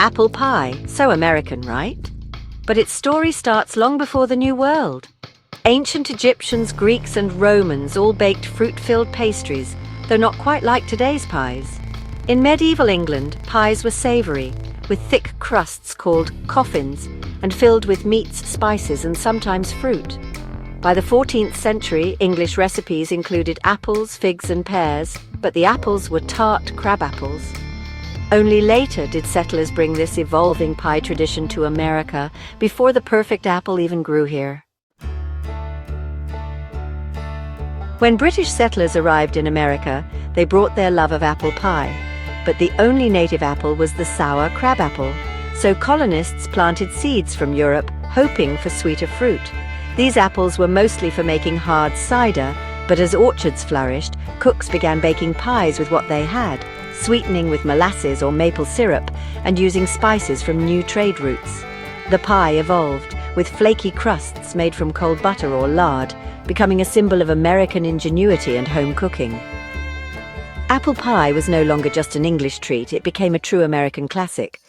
Apple pie, so American, right? But its story starts long before the New World. Ancient Egyptians, Greeks, and Romans all baked fruit-filled pastries, though not quite like today's pies. In medieval England, pies were savoury, with thick crusts called coffins, and filled with meats, spices, and sometimes fruit. By the 14th century, English recipes included apples, figs, and pears, but the apples were tart crab apples. Only later did settlers bring this evolving pie tradition to America, before the perfect apple even grew here. When British settlers arrived in America, they brought their love of apple pie, but the only native apple was the sour crab apple, so colonists planted seeds from Europe, hoping for sweeter fruit. These apples were mostly for making hard cider, but as orchards flourished, cooks began baking pies with what they had, sweetening with molasses or maple syrup, and using spices from new trade routes. The pie evolved, with flaky crusts made from cold butter or lard, becoming a symbol of American ingenuity and home cooking. Apple pie was no longer just an English treat, it became a true American classic.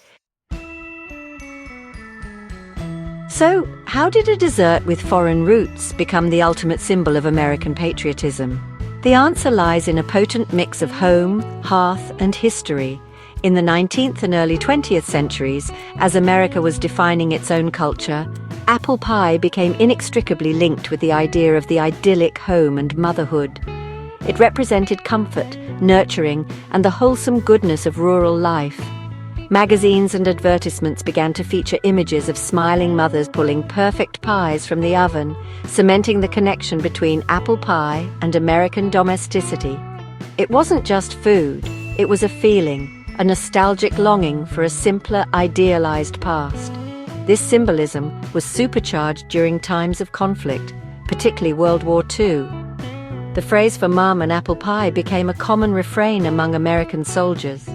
So, how did a dessert with foreign roots become the ultimate symbol of American patriotism? The answer lies in a potent mix of home, hearth, and history. In the 19th and early 20th centuries, as America was defining its own culture, apple pie became inextricably linked with the idea of the idyllic home and motherhood. It represented comfort, nurturing, and the wholesome goodness of rural life. Magazines and advertisements began to feature images of smiling mothers pulling perfect pies from the oven, cementing the connection between apple pie and American domesticity. It wasn't just food, it was a feeling, a nostalgic longing for a simpler, idealized past. This symbolism was supercharged during times of conflict, particularly World War II. The phrase for "Mom, an apple pie" became a common refrain among American soldiers.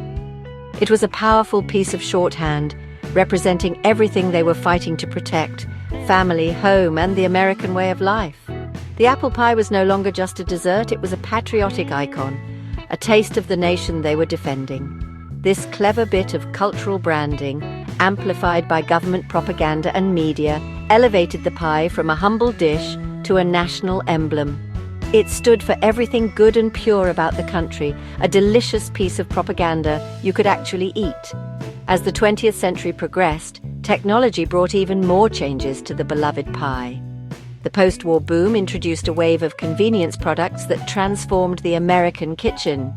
It was a powerful piece of shorthand, representing everything they were fighting to protect: family, home, and the American way of life. The apple pie was no longer just a dessert, it was a patriotic icon, a taste of the nation they were defending. This clever bit of cultural branding, amplified by government propaganda and media, elevated the pie from a humble dish to a national emblem. It stood for everything good and pure about the country, a delicious piece of propaganda you could actually eat. As the 20th century progressed, technology brought even more changes to the beloved pie. The post-war boom introduced a wave of convenience products that transformed the American kitchen.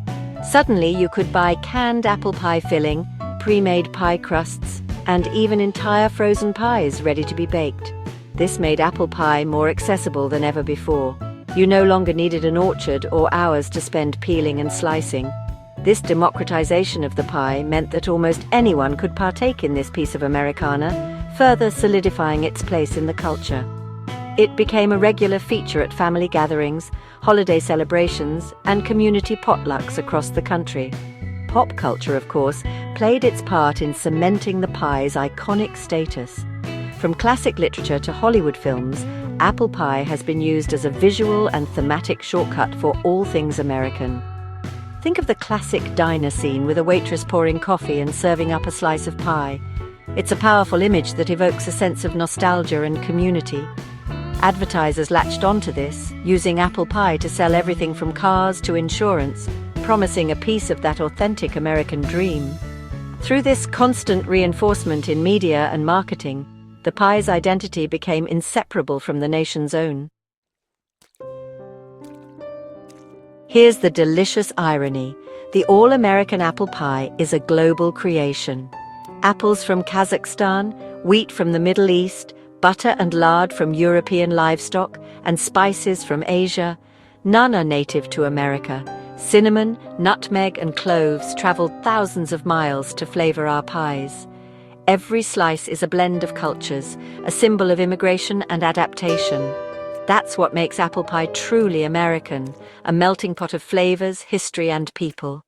Suddenly, you could buy canned apple pie filling, pre-made pie crusts, and even entire frozen pies ready to be baked. This made apple pie more accessible than ever before. You no longer needed an orchard or hours to spend peeling and slicing. This democratization of the pie meant that almost anyone could partake in this piece of Americana, further solidifying its place in the culture. It became a regular feature at family gatherings, holiday celebrations, and community potlucks across the country. Pop culture, of course, played its part in cementing the pie's iconic status. From classic literature to Hollywood films, apple pie has been used as a visual and thematic shortcut for all things American. Think of the classic diner scene with a waitress pouring coffee and serving up a slice of pie. It's a powerful image that evokes a sense of nostalgia and community. Advertisers latched onto this, using apple pie to sell everything from cars to insurance, promising a piece of that authentic American dream. Through this constant reinforcement in media and marketing, the pie's identity became inseparable from the nation's own. Here's the delicious irony. The all-American apple pie is a global creation. Apples from Kazakhstan, wheat from the Middle East, butter and lard from European livestock, and spices from Asia. None are native to America. Cinnamon, nutmeg, and cloves traveled thousands of miles to flavor our pies. Every slice is a blend of cultures, a symbol of immigration and adaptation. That's what makes apple pie truly American, a melting pot of flavors, history, and people.